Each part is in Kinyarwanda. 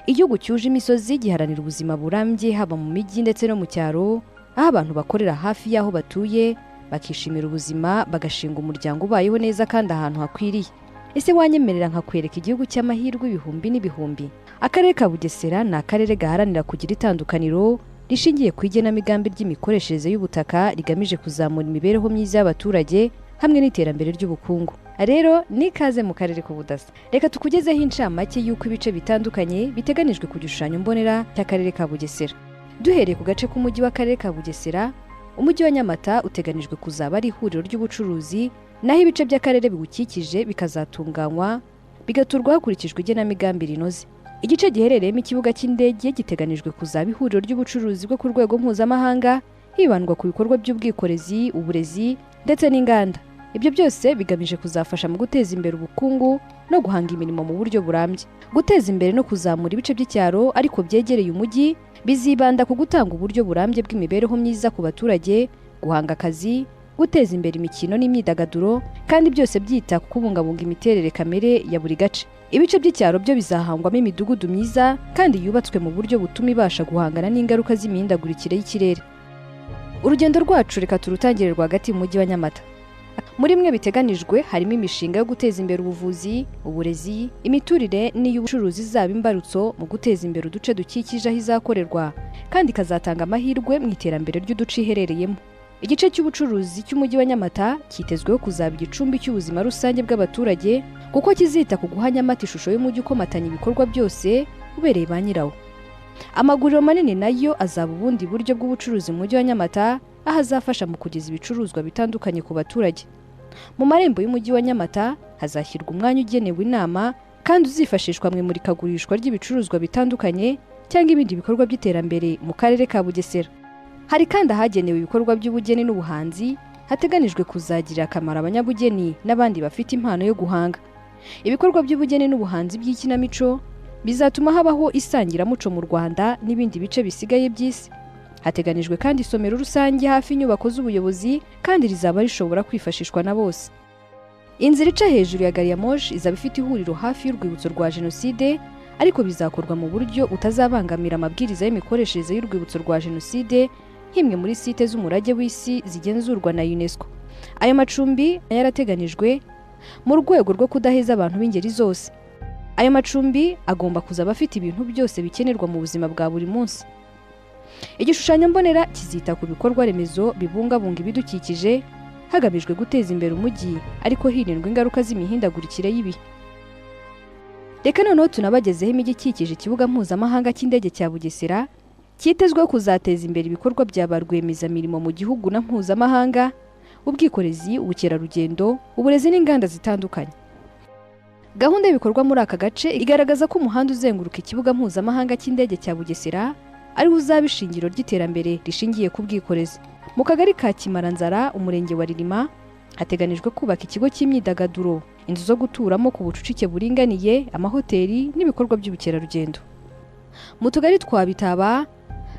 Igihugu cyuje imisozi giharanira ubuzima burambye haba mu mijyi ndetse no mu cyaro, aho abantu bakorera hafi y'aho batuye bakishimira ubuzima bagashinga umuryango ubayeho neza kandi ahantu hakwiriye. Ese wanyemerera nkakwereka igihugu cy'amahirwe ibihumbi n'ibihumbi? Akarere ka Bugesera ni akarere gaharanira kugira itandukaniro rishingiye ku igenamigambi ry'imikoreshereze y'ubutaka rigamije kuzamura imibereho myiza y'abaturage hamwe n'iterambere ry'ubukungu. Rero ni ikaze mu karere k'ubudasa. Reka tukugezeho incamake y'uko ibice bitandukanye biteganijwe ku gishushanyo mbonera cy'akarere ka Bugesera. Duhereye ku gace k'umujyi w'akarere ka Bugesera, umujyi wa Nyamata uteganijwe kuzaba ari ihuriro ry'ubucuruzi, naho ibice by'akarere biwukikije bikazatunganywa bigaturwa hakurikijwe igenamigambi rinoze. Igice giherereyemo ikibuga cy'indege giteganijwe kuzaba ihuriro ry'ubucuruzi bwo ku rwego mpuzamahanga, hibandwa ku bikorwa by'ubwikorezi, uburezi ndetse n'inganda. Ibyo byose bigamije kuzafasha mu guteza imbere ubukungu no guhanga imirimo mu buryo burambye. Guteza imbere no kuzamura ibice by'icyaro ariko byegereye umujyi bizibanda ku gutanga uburyo burambye bw'imibereho myiza ku baturage, guhanga akazi, guteza imbere imikino n'imyidagaduro, kandi byose byita ku kubungabunga imiterere kamere ya buri gace. Ibice by'icyaro byo bizahangwamo imidugudu myiza kandi yubatswe mu buryo butuma ibasha guhangana n'ingaruka z'imihindagurikire y'ikirere. Urugendo rwacu reka turutangire rwagati mu mujyi wa Nyamata. Muri mwe biteganijwe harimo imishinga yo guteza imbere ubuvuzi, uburezi, imiturire n'iy'ubucuruzi izaba imbarutso mu guteza imbere uduce dukikije aho izakorerwa, kandi ikazatanga amahirwe mu iterambere ry'uduce iherereyemo. Igice cy'ubucuruzi cy'umujyi wa Nyamata cyitezweho kuzaba igicumbi cy'ubuzima rusange bw'abaturage, kuko kizita ku guha Nyamata ishusho y'umujyi ukomatanya ibikorwa byose ubereye ba nyirawo. Amaguriro manini nayo azaba ubundi buryo bw'ubucuruzi mu mujyi wa Nyamata, aho azafasha mu kugeza ibicuruzwa bitandukanye ku baturage. Mu marembo y'umujyi wa Nyamata hazashyirwa umwanya ugenewe inama kandi uzifashishwa mu imurikagurishwa ry'ibicuruzwa bitandukanye cyangwa ibindi bikorwa by'iterambere mu karere ka Bugesera. Hari kandi ahagenewe ibikorwa by'ubugeni n'ubuhanzi, hateganijwe kuzagirira akamaro abanyabugeni n'abandi bafite impano yo guhanga. Ibikorwa by'ubugeni n'ubuhanzi by'ikinamico bizatuma habaho isangiramuco mu Rwanda n'ibindi bice bisigaye by'isi. Hateganijwe kandi isomero rusange hafi inyubako z'ubuyobozi, kandi rizaba rishobora kwifashishwa na bose. Inzira ica hejuru ya gari ya moshi izaba ifite ihuriro hafi y'urwibutso rwa Jenoside, ariko bizakorwa mu buryo utazabangamira amabwiriza y'imikoreshereze y'urwibutso rwa Jenoside nk'imwe muri site z'umurage w'isi zigenzurwa na UNESCO. Ayo macumbi yarateganijwe mu rwego rwo kudaheza abantu b'ingeri zose. Ayo macumbi agomba kuzaba afite ibintu byose bikenerwa mu buzima bwa buri munsi. Igishushanyo mbonera kizita ku bikorwa remezo bibungabunga ibidukikije hagamijwe guteza imbere umujyi ariko hirindwa ingaruka z'imihindagurikire y'ibihe. Reka noneho tunabagezeho imijyi ikikije ikibuga mpuzamahanga cy'indege cya Bugesera, cyitezweho kuzateza imbere ibikorwa bya ba rwiyemezamirimo mu gihugu na mpuzamahanga, ubwikorezi, ubukerarugendo, uburezi n'inganda zitandukanye. Gahunda y'ibikorwa muri aka gace igaragaza ko umuhanda uzenguruka ikibuga mpuzamahanga cy'indege cya Bugesera ari uzaba ishingiro ry'iterambere rishingiye ku bwikorezi. Mu kagari ka Kimaranzara, umurenge wa Rilima, hateganijwe kubaka ikigo cy'imyidagaduro, inzu zo guturamo ku bucucike buringaniye, amahoteli n'ibikorwa by'ubukerarugendo. Mu tugari twa Bitaba,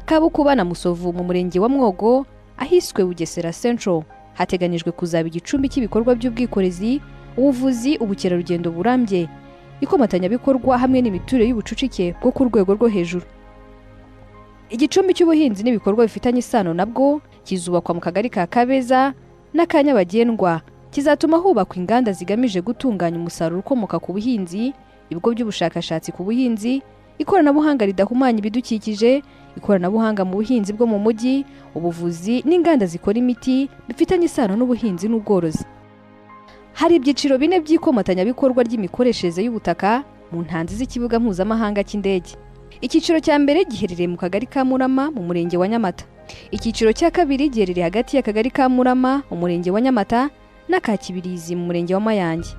Kabukuba na Musovu mu murenge wa Mwogo, ahiswe Bugesera Central, hateganijwe kuzaba igicumbi cy'ibikorwa by'ubwikorezi, ubuvuzi, ubukerarugendo burambye, ikomatanyabikorwa hamwe n'imiturire y'ubucucike bwo ku rwego rwo hejuru. Igicumbi cy'ubuhinzi n'ibikorwa bifitanye isano nabwo kizubakwa mu kagari ka Kabeza n'Akanyabagendwa, kizatuma hubakwa inganda zigamije gutunganya umusaruro ukomoka ku buhinzi, ibigo by'ubushakashatsi ku buhinzi, ikoranabuhanga ridahumanya ibidukikije, ikoranabuhanga mu buhinzi bwo mu mujyi, ubuvuzi n'inganda zikora imiti bifitanye isano n'ubuhinzi n'ubworozi. Hari ibyiciro bine by'ikomatanyabikorwa ry'imikoreshereze y'ubutaka mu ntanzi z'ikibuga mpuzamahanga cy'indege. Icyiciro cya mbere giherereye mu kagari ka Murama mu murenge wa Nyamata. Icyiciro cya kabiri giherereye hagati y'akagari ka Murama mu murenge wa Nyamata n'aka Kibirizi mu murenge wa Mayange.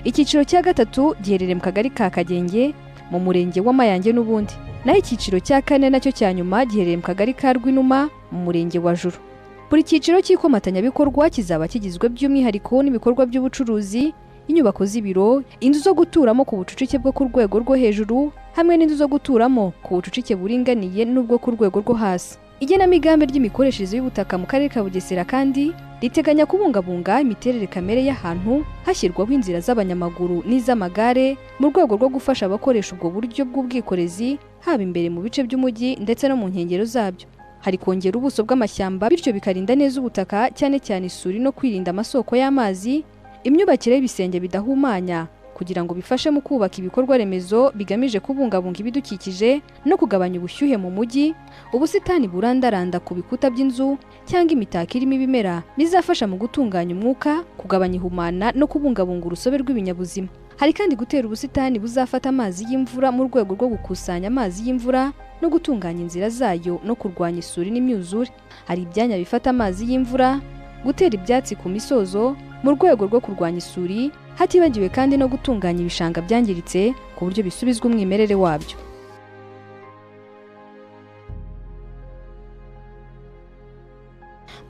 Icyiciro cya gatatu giherereye mu kagari ka Kagenge mu murenge wa Mayange n'ubundi. Naho icyiciro cya kane nacyo cya nyuma giherereye mu kagari ka Rwinuma mu murenge wa Juru. Buri cyiciro cy'ikomatanyabikorwa kizaba kigizwe by'umwihariko n'ibikorwa by'ubucuruzi, inyubako z'ibiro, inzu zo guturamo ku bucucike bwo ku rwego rwo hejuru hamwe n'inzu zo guturamo ku bucucike buringaniye n'ubwo ku rwego rwo hasi. Igenamigambi ry'imikoreshereze y'ubutaka mu karere ka Bugesera kandi riteganya kubungabunga imiterere kamere y'ahantu hashyirwaho inzira z'abanyamaguru n'iz'amagare mu rwego rwo gufasha abakoresha ubwo buryo bw'ubwikorezi haba imbere mu bice by'umujyi ndetse no mu nkengero zabyo. Hari kongera ubuso bw'amashyamba bityo bikarinda neza ubutaka cyane cyane isuri no kwirinda amasoko y'amazi, imyubakire y'ibisenge bidahumanya kugira ngo bifashe mu kubaka ibikorwa remezo bigamije kubungabunga ibidukikije no kugabanya ubushyuhe mu mujyi, ubusitani burandaranda ku bikuta by'inzu cyangwa imitako irimo ibimera bizafasha mu gutunganya umwuka, kugabanya ihumana no kubungabunga urusobe rw'ibinyabuzima. Hari kandi gutera ubusitani buzafata amazi y'imvura mu rwego rwo gukusanya amazi y'imvura no gutunganya inzira zayo no kurwanya isuri n'imyuzure. Hari ibyanya bifata amazi y'imvura, gutera ibyatsi ku misozo mu rwego rwo kurwanya isuri, hatibagiwe kandi no gutunganya ibishanga byangiritse ku buryo bisubizwa umwimerere wabyo.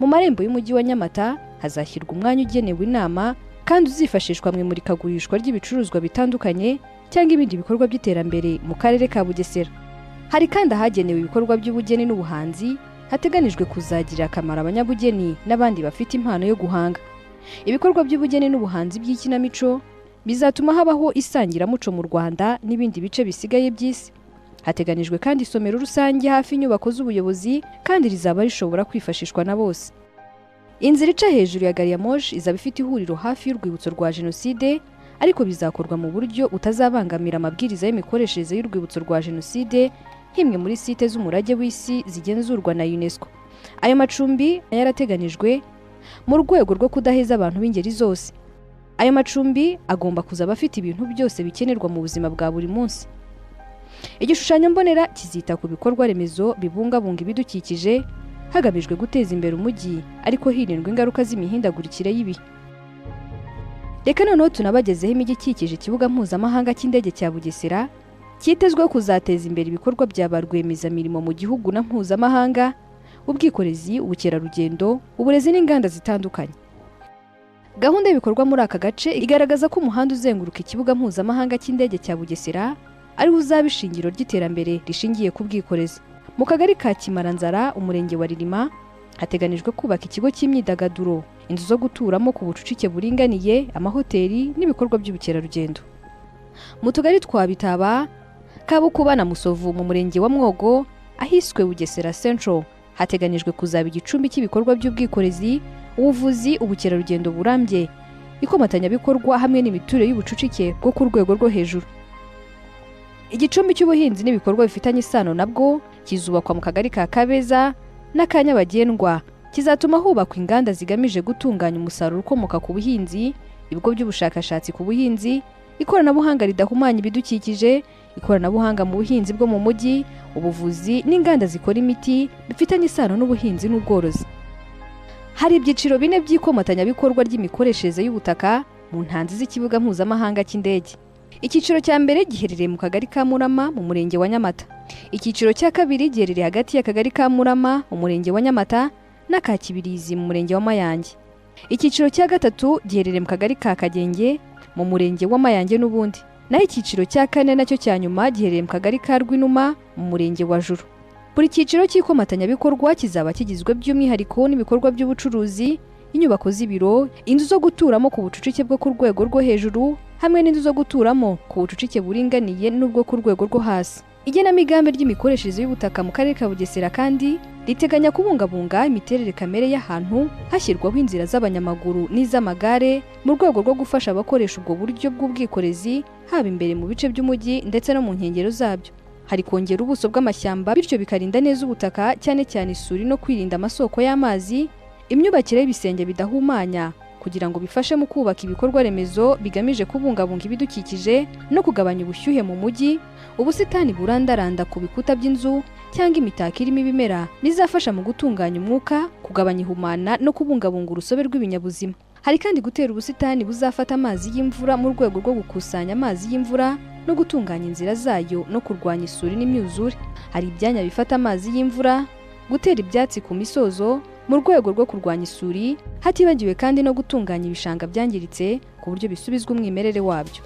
Mu marembo y'umujyi wa Nyamata hazashyirwa umwanya ugenewe inama kandi uzifashishwa mu imurikagurishwa ry'ibicuruzwa bitandukanye cyangwa ibindi bikorwa by'iterambere mu karere ka Bugesera. Hari kandi ahagenewe ibikorwa by'ubugeni n'ubuhanzi hateganijwe kuzagirira akamaro abanyabugeni n'abandi bafite impano yo guhanga. Ibikorwa by'ubugeni n'ubuhanzi by'ikinamico bizatuma habaho isangiramuco mu Rwanda n'ibindi bice bisigaye by'isi. Hateganijwe kandi isomero rusange hafi inyubako z'ubuyobozi kandi rizaba rishobora kwifashishwa na bose. Inzira ica hejuru ya gari ya moshi izaba ifite ihuriro hafi y'urwibutso rwa Jenoside, ariko bizakorwa mu buryo utazabangamira amabwiriza y'imikoreshereze y'urwibutso rwa Jenoside nk'imwe muri site z'umurage w'isi zigenzurwa na UNESCO. Ayo macumbi yarateganijwe mu rwego rwo kudaheza abantu b'ingeri zose. Ayo macumbi agomba kuzaba afite ibintu byose bikenerwa mu buzima bwa buri munsi. Igishushanyo mbonera kizita ku bikorwa remezo bibungabunga ibidukikije hagamijwe guteza imbere umujyi ariko hirindwa ingaruka z'imihindagurikire y'ibihe. Reka noneho tunabagezeho imijyi ikikije ikibuga mpuzamahanga cy'indege cya Bugesera cyitezweho kuzateza imbere ibikorwa bya ba rwiyemezamirimo mu gihugu na mpuzamahanga, ubwikorezi, ubukerarugendo, uburezi n'inganda zitandukanye. Gahunda y'ibikorwa muri aka gace igaragaza ko umuhanda uzenguruka ikibuga mpuzamahanga cy'indege cya Bugesera ariwo uzaba ishingiro ry'iterambere rishingiye ku bwikorezi. Mu kagari ka Kimaranzara, umurenge wa Rilima, hateganijwe kubaka ikigo cy'imyidagaduro, inzu zo guturamo ku bucucike buringaniye, amahoteli n'ibikorwa by'ubukerarugendo. Mu tugari twa Bitaba, Kabukuba na Musovu mu murenge wa Mwogo ahiswe Bugesera Central, hateganijwe kuzaba igicumbi cy'ibikorwa by'ubwikorezi, ubuvuzi, ubukerarugendo burambye, ikomatanyabikorwa hamwe n'imiturire y'ubucucike bwo ku rwego rwo hejuru. Igicumbi cy'ubuhinzi n'ibikorwa bifitanye isano nabwo kizubakwa mu kagari ka Kabeza n'Akanyabagendwa, kizatuma hubakwa inganda zigamije gutunganya umusaruro ukomoka ku buhinzi, ibigo by'ubushakashatsi ku buhinzi, ikoranabuhanga ridahumanya ibidukikije, ikoranabuhanga mu buhinzi bwo mu mujyi, ubuvuzi n'inganda zikora imiti bifitanye isano n'ubuhinzi n'ubworozi. Hari ibyiciro bine by'ikomatanyabikorwa ry'imikoreshereze y'ubutaka mu ntanzi z'ikibuga mpuzamahanga cy'indege. Icyiciro cya mbere giherereye mu kagari ka Murama mu murenge wa Nyamata. Icyiciro cya kabiri giherereye hagati y'akagari ka Murama mu murenge wa Nyamata n'aka Kibirizi mu murenge wa Mayange. Icyiciro cya gatatu giherereye mu kagari ka Kagenge mu murenge wa Mayange n'ubundi. Naho icyiciro cya kane nacyo cya nyuma giherereye mu kagari ka Rwinuma mu murenge wa Juru. Buri cyiciro cy'ikomatanyabikorwa kizaba kigizwe by'umwihariko n'ibikorwa by'ubucuruzi, inyubako z'ibiro, inzu zo guturamo ku bucucike bwo ku rwego rwo hejuru hamwe n'inzu zo guturamo ku bucucike buringaniye n'ubwo ku rwego rwo hasi. Igenamigambi ry'imikoreshereze y'ubutaka mu karere ka Bugesera kandi riteganya kubungabunga imiterere kamere y'ahantu hashyirwaho inzira z'abanyamaguru n'iz'amagare mu rwego rwo gufasha abakoresha ubwo buryo bw'ubwikorezi haba imbere mu bice by'umujyi ndetse no mu nkengero zabyo. Hari kongera ubuso bw'amashyamba bityo bikarinda neza ubutaka cyane cyane isuri no kwirinda amasoko y'amazi, imyubakire y'ibisenge bidahumanya kugira ngo bifashe mu kubaka ibikorwa remezo bigamije kubungabunga ibidukikije no kugabanya ubushyuhe mu mujyi, ubusitani burandaranda ku bikuta by'inzu cyangwa imitako irimo ibimera bizafasha mu gutunganya umwuka, kugabanya ihumana no kubungabunga urusobe rw'ibinyabuzima. Hari kandi gutera ubusitani buzafata amazi y'imvura mu rwego rwo gukusanya amazi y'imvura no gutunganya inzira zayo no kurwanya isuri n'imyuzure. Hari ibyanya bifata amazi y'imvura, gutera ibyatsi ku misozo mu rwego rwo kurwanya isuri, hatibagiwe kandi no gutunganya ibishanga byangiritse ku buryo bisubizwa umwimerere wabyo.